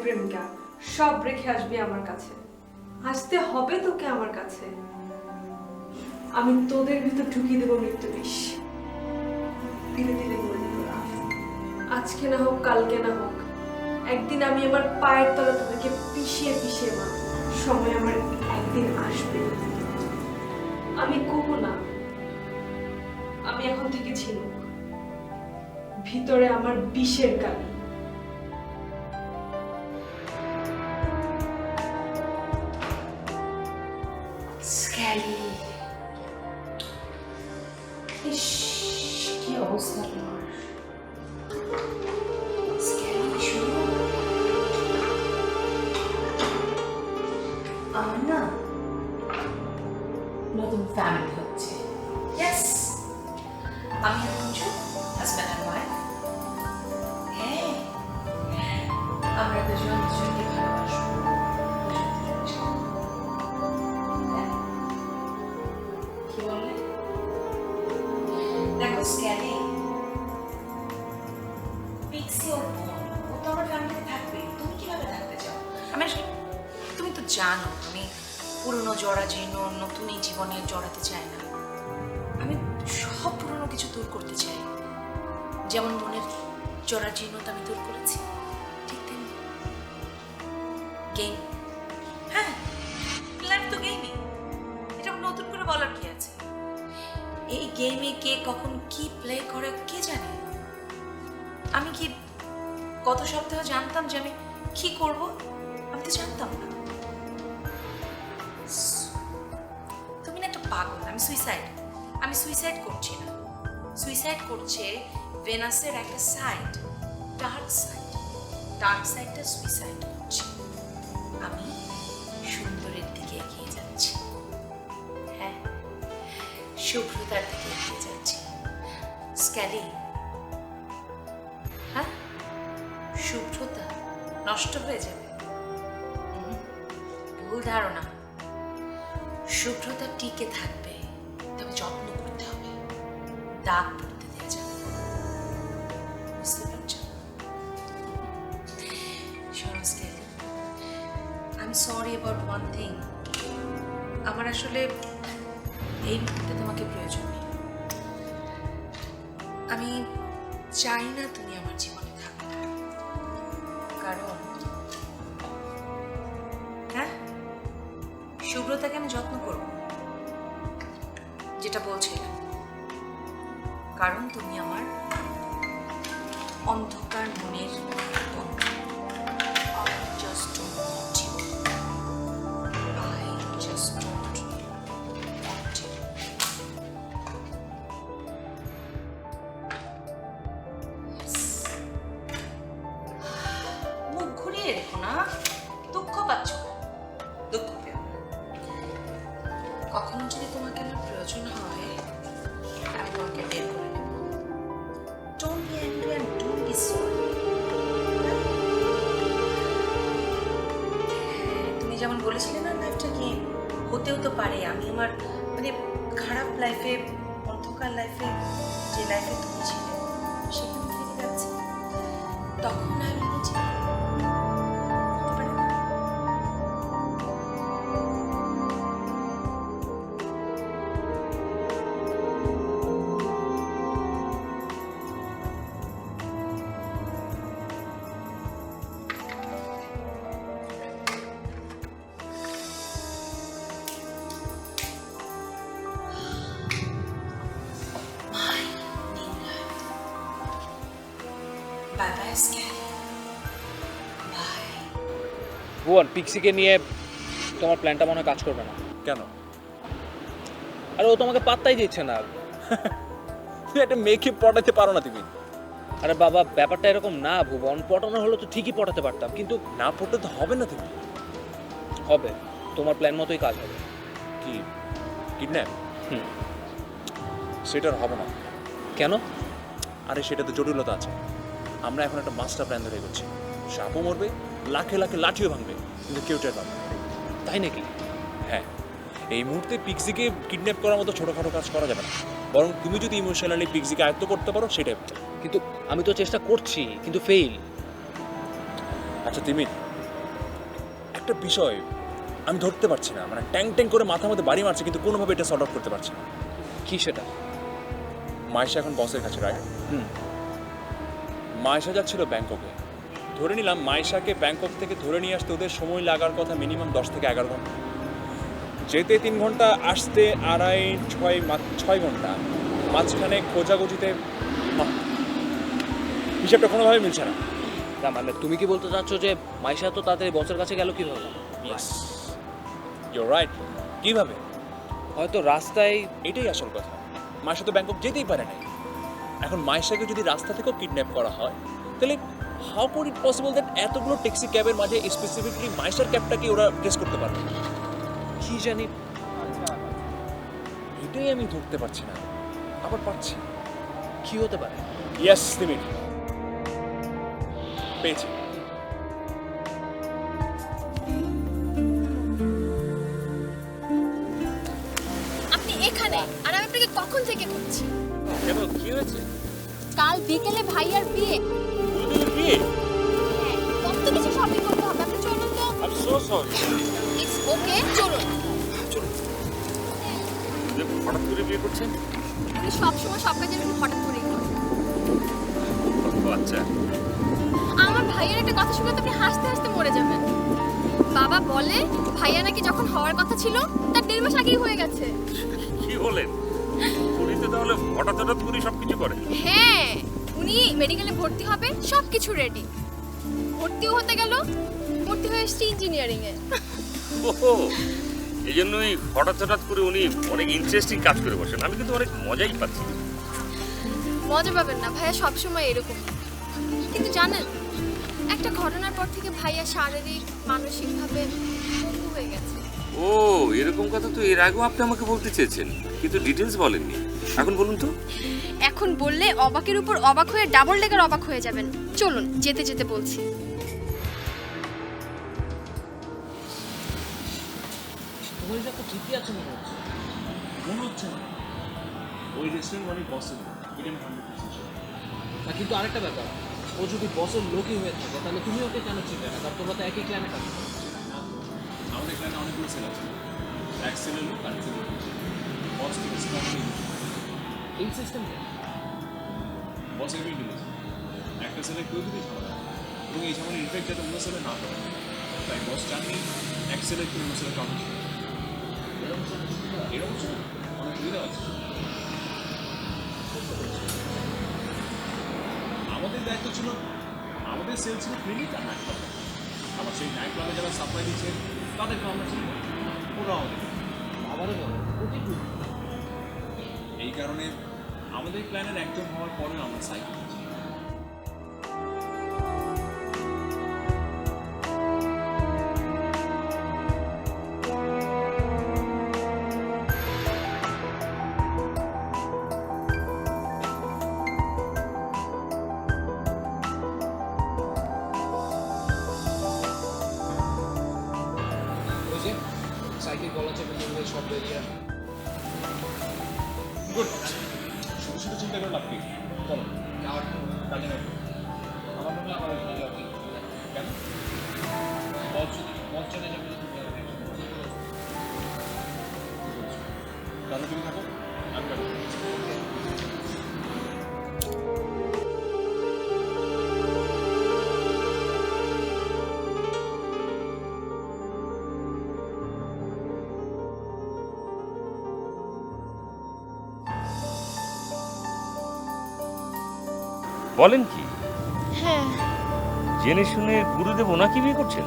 প্রেমিকা, সব রেখে আসবি আমার কাছে। আসতে হবে তোকে আমার কাছে। আমি তোদের ভিতর ঢুকিয়ে দেবো মৃত্যু বিষ। ধীরে ধীরে মরবি তোরা। আজকে না হোক কালকে না হোক একদিন আমি আমার পায়ের তলা তোদেরকে পিষিয়ে পিষিয়ে মারব। সময় আমার একদিন আসবে। আমি কমু না, আমি এখন থেকে ঝিনুক, ভিতরে আমার বিষের কালি। স্ক্যালি, ইস কি অবস্থা তোমার। স্ক্যালি শুনো, আমার না নতুন ফ্যামিলি হচ্ছে। ইয়েস, আমি আর কুঞ্জু হাজব্যান্ড অ্যান্ড ওয়াইফ। হ্যাঁ, আমরা দুজন দুজনকে ভালোবাসবো। কি বললে? দেখো স্ক্যালি, পিক্সি ওর বোন, ও তো আমার ফ্যামিলিতে থাকবে। তুমি কিভাবে থাকতে চাও? আমি আসলে, তুমি তো জানো আমি পুরনো জড়া জীর্ণ নতুন এই জীবনে জড়াতে চাই না। আমি সব পুরনো কিছু দূর করতে চাই। যেমন মনের জড়া জীর্ণতা আমি দূর করেছি, ঠিক তেমনি গেম। হ্যাঁ, লাইফ তো গেমই, এটা নতুন করে বলার কি আছে? এই গেমে কে কখন কি প্লে করে কে জানে? আমি কি গত সপ্তাহে জানতাম যে আমি কি করব? আমি তো জানতাম না। তুমি না একটা পাগল। আমি সুইসাইড করছি না। সুইসাইড করছে ভেনাসের একটা সাইড, ডার্ক সাইডটা সুইসাইড করছে। আমি সুন্দরের দিকে এগিয়ে যাচ্ছি। হ্যাঁ, শুভ্রতার দিকে এগিয়ে যাচ্ছি। স্ক্যালি, হ্যাঁ, শুভ্রতা নষ্ট হয়ে যাবে, ভুল ধারণা। শুভ্রতা টিকে থাকবে, তবে যত্ন করতে হবে, দাগ পড়তে দেওয়া যাবে না। বুঝতে পারছো? শোনো Scully, I am sorry about one thing. আমার আসলে এই মুহূর্তে তোমাকে প্রয়োজন নেই। আমি চাই না তুমি আমার জীবনে থাকো, কারণ হ্যাঁ, শুভ্রতাকে আমি যত্ন করব, যেটা বলছিলাম, কারণ তুমি আমার অন্ধকার মনের বন্ধু। I just don't want you. I just don't want you. Yes. মুখ ঘুরিয়ে রেখো না, দুঃখ পাচ্ছ, দুঃখ পেও না। কখনো যদি তোমাকে আমার প্রয়োজন হয়, আমি তোমাকে বের করে নেব। Don't be angry and don't be sorry. তুমি যেমন বলেছিলে না, লাইফটা কি হতেও তো পারে। আমি আমার মানে খারাপ লাইফে, অন্ধকার লাইফে, যে লাইফে তুমি ছিলে সেখানে ফিরে যাচ্ছি, তখন আমি বুঝি হতে পারে না। Bye bye, Scan. Bye. ভুবন, পিক্সিকে নিয়ে তোমার প্ল্যানটা মনে হয় কাজ করবে না। কেন? আরে ও তোমাকে পাত্তাই দিচ্ছে না। তুমি একটা মেয়েকে পটাতে পারো না তুমি? আরে বাবা, ব্যাপারটা এরকম না ভুবন, পটানো হলো তো ঠিকই পটাতে পারতাম, কিন্তু না পটাতে হবে না তুমি। হবে, তোমার প্ল্যান মতোই কাজ হবে। কি কিডন্যাপ? হুম। সেটার হবে না। কেন? আরে সেটাতে জটিলতা আছে। আমরা এখন একটা মাস্টার প্ল্যান ধরে এগোচ্ছি। সাপও মরবে, লাখে লাখে লাঠিও ভাঙবে, কিন্তু কেউ টের পাবে না। তাই নাকি? হ্যাঁ, এই মুহূর্তে পিক্সিকে কিডন্যাপ করার মতো ছোটোখাটো কাজ করা যাবে না, বরং তুমি যদি ইমোশনালি পিক্সিকে আয়ত্ত করতে পারো সেটাই। কিন্তু আমি তো চেষ্টা করছি, কিন্তু ফেইল। আচ্ছা তিমির, একটা বিষয় আমি ধরতে পারছি না, মানে ট্যাং ট্যাং করে মাথার মধ্যে বাড়ি মারছে, কিন্তু কোনোভাবে এটা সর্ট আউট করতে পারছি না। কি সেটা? মায়েশা এখন বসের কাছে, রাইট? মায়েশা যাচ্ছিল ব্যাংককে। ধরে নিলাম মায়েশাকে ব্যাংকক থেকে ধরে নিয়ে আসতে ওদের সময় লাগার কথা মিনিমাম 10 থেকে 11 ঘন্টা। যেতে 3 ঘন্টা, আসতে 6 ঘন্টা, মাঝখানে খোঁজাখুঁজিতে হিসাবটা কোনোভাবে মিলছে না। না মানে তুমি কি বলতে চাচ্ছ যে মাইশা তো তাড়াতাড়ি বসের কাছে গেল কিভাবে? Yes, your right. কিভাবে? হয়তো রাস্তায়। এটাই আসল কথা। মায়েশা তো ব্যাংকক যেতেই পারে নাই। এখন মায়েশাকে যদি রাস্তা থেকেও কিডন্যাপ করা হয়, তাহলে how could it possible that এতগুলো ট্যাক্সি ক্যাবের মাঝে স্পেসিফিকলি মায়েশার ক্যাবটাকে ওরা ট্রেস করতে পারবে? কি জানি। এটাই আমি ধরতে পারছি না। আবার পারছি। কি হতে পারে? ইয়েস তিমির, পেয়েছি। আপনি এখানে, আর আমি আপনাকে কখন থেকে খুঁজছি। কেন, কি হয়েছে? কাল বিকেলে ভাইয়ার বিয়ে। বুলবুলের বিয়ে? হ্যাঁ, কত কিছু শপিং করতে হবে। আপনি চলুন তো। I am so sorry. It's okay, চলুন। হঠাৎ করে বিয়ে করছেন? আপনি সবসময় সব কাজে একটু হঠাৎ করেই করেন। আচ্ছা, আমার ভাইয়ার একটা কথা শুনে তো আপনি হাসতে হাসতে মরে যাবেন। বাবা বলে ভাইয়া নাকি যখন হওয়ার কথা ছিল তার 1.5 মাস আগেই হয়ে গেছে। কি বলেন? উনি তো তাহলে হঠাৎ হঠাৎ করে সবকিছু করে। হ্যাঁ, উনি মেডিকেলে ভর্তি হবে, সবকিছু রেডি। ভর্তিও হতে গেল, ভর্তি হয়ে এসেছি ইঞ্জিনিয়ারিং এ। ওহো, এই জন্যই হঠাৎ হঠাৎ করে উনি অনেক ইন্টারেস্টিং কাজ করে বসেন। আমি কিন্তু অনেক মজাই পাচ্ছি। মজা পাবেন না, ভাইয়া সবসময় এরকম। কিন্তু জানেন, একটা ঘটনার পর থেকে ভাইয়া শারীরিক মানসিকভাবে ভঙ্গুর হয়ে গেছে। ও, এরকম কথা তো এর আগেও আপনি আমাকে বলতে চেয়েছেন, কিন্তু ডিটেলস বলেননি। এখন বলুন তো। এখন বললে অবাকের উপর অবাক হয়ে ডাবল ডেকার অবাক হয়ে যাবেন। চলুন, যেতে যেতে বলছি। তোমার এটা তো ঠিকই আছে মনে হচ্ছে। মনে হচ্ছে না। ওই রেস্টুরেন্ট অনেক পসিবল, এটা আমি 100% sure। না কিন্তু আরেকটা ব্যাপার, ও যদি বসের লোকই হয়ে থাকে তাহলে তুমি ওকে কেন চিনবে না? কারণ তোমরা তো একই ক্লানে কাজ করো। আমাদের এখানে অনেকগুলো সেল আছে, এক সেলের লোক আর এক সেলের লোক। বস থেকে স্টাফকে এই সিস্টেমটা বসের মিটিং আছে, একটা সেলে কেউ যদি ঝামেলা, এবং এই ঝামেলা ইনফেক্ট যাতে অন্য সেলে না পড়ে, তাই বস চাননি এক সেলের কেউ অন্য সেলে কাউকে ছিল। এরকম ছিল, অনেক সুবিধা আছে। আমাদের দায়িত্ব ছিল, আমাদের সেল ছিল ক্লিনিক আর নাইট ক্লাব। আবার সেই নাইট ক্লাবে যারা সাপ্লাই দিচ্ছে তাদেরকে আমরা চিনি, ওরা আমাদের। আবারও বলো প্রতিদিন। এই কারণে আমাদের প্ল্যানের একজন হওয়ার পরেও আমরা সাইকেল দিচ্ছি। ওই যে সাইকেল গলা চেপে ধরলে সব বেরিয়ে গুড, শুধু শুধু চিন্তা করে লাভ কি? চলো যাওয়ার কাজে নেব। আমার মনে হয় আমার ভালো লাগবে। কেন? বস চলে যাবে তো তুমি তাহলে তুমি থাকো, আমি যাবো। বলেন কি? হ্যাঁ জেনে শুনে গুরুদেব ওনাকে বিয়ে করছেন?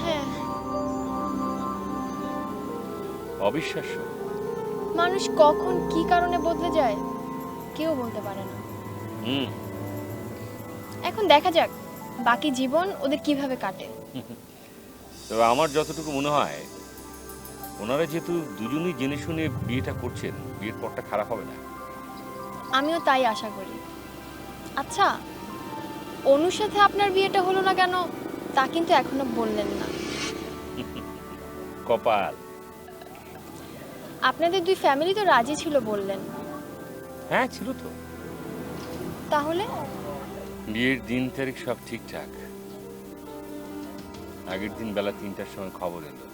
হ্যাঁ, অবিশ্বাস্য। মানুষ কখন কি কারণে বদলে যায় কেউ বলতে পারে না। হুম, এখন দেখা যাক বাকি জীবন ওদের কিভাবে কাটে। তবে আমার যতটুকু মনে হয়, ওনারা যেহেতু দুজনেই জেনে শুনে বিয়েটা করছেন, বিয়ের পরটা খারাপ হবে না। আমিও তাই আশা করি। আচ্ছা, অনুর সাথে আপনার বিয়েটা হলো না কেন তা কিন্তু এখনো বললেন না। কপাল। আপনাদের দুই ফ্যামিলি তো রাজি ছিল বললেন, হ্যাঁ ছিল তো। তাহলে বিয়ের দিন তারিখ সব ঠিকঠাক, আগের দিন বেলা 3টার সময় খবর এলো।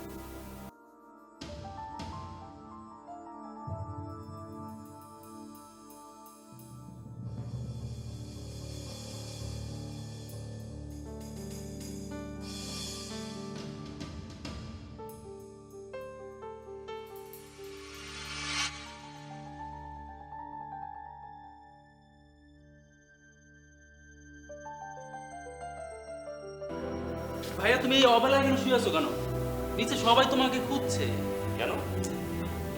ভাইয়া তুমি এই অবেলায় কেন শুয়ে আছো কেন? নিচে সবাই তোমাকে খুঁজছে। কেন?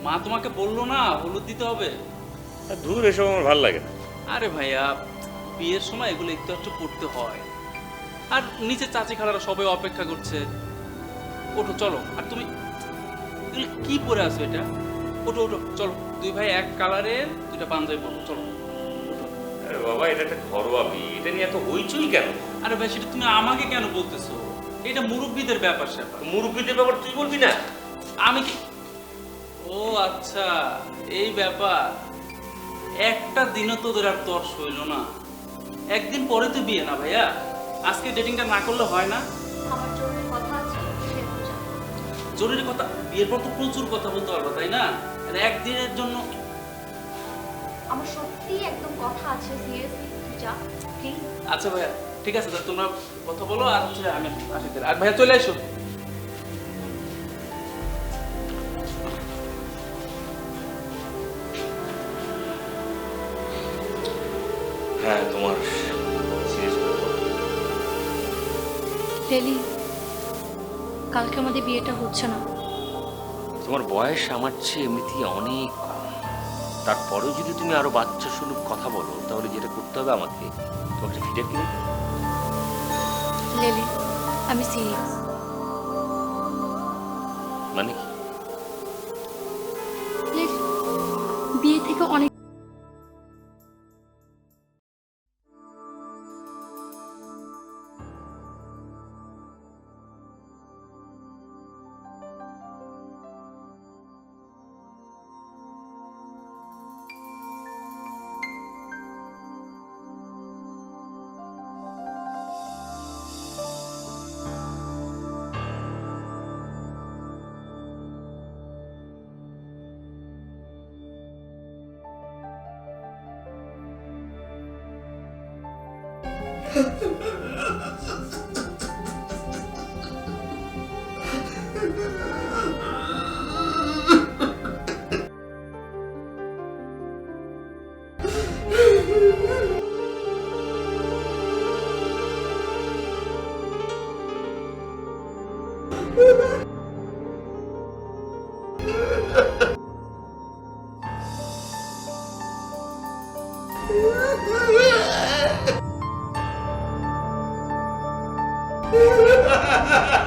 মা তোমাকে বললো না হলুদ দিতে হবে? দূর এসব আমার ভালো লাগে না। আরে ভাইয়া, বিয়ের সময় এগুলো একটু একটু পড়তে হয়। আর নিচে চাচি খালারা সবাই অপেক্ষা করছে। ওঠো চলো। আর তুমি এগুলো কি পরে আছো এটা? ওঠো ওঠো চলো, দুই ভাই এক কালারের দুইটা পাঞ্জাবি পরবো, চলো ওঠো। আরে বাবা, এটা একটা ঘরোয়া বিয়ে, এটা নিয়ে এত হইচই কেন? আরে ভাই, সেটা তুমি আমাকে কেন বলতেছো? এটা মুরব্বীদের ব্যাপার স্যাপার। মুরব্বীদের ব্যাপার তুই বলবি না? আমি কি? ও আচ্ছা, এই ব্যাপার। একটা দিনও তোদের আর তর সইল না। একদিন পরে তো বিয়ে না ভাইয়া, আজকে ডেটিংটা না করলে হয় না? আমার জরুরি কথা আছে, সেজন্য যাব। জরুরি কথা? বিয়ের পর তো প্রচুর কথা বলতে পারবো তাই না? আর একদিনের জন্য? আমার সত্যি একদম কথা আছে, সিরিয়াসলি তুই যা প্লিজ। আচ্ছা ভাইয়া, ঠিক আছে, তাহলে তোমরা কথা বলো আর হচ্ছে আমি আসি তাহলে। আর ভাইয়া চলে এসো। হ্যাঁ, তোমার সিরিয়াস রেলি, কালকে আমাদের বিয়েটা হচ্ছে না। তোমার বয়স আমার চেয়ে এমনিতেই অনেক কম। তারপরেও যদি তুমি আরো বাচ্চা সুলভ কথা বলো, তাহলে যেটা করতে হবে আমাকে, তোমাকে ফিডার কিনে দিতে হবে। লেলি, আমি সিরিয়াস। মানে কি? লেলি, বিয়ে থেকে অনেক Ha ha ha!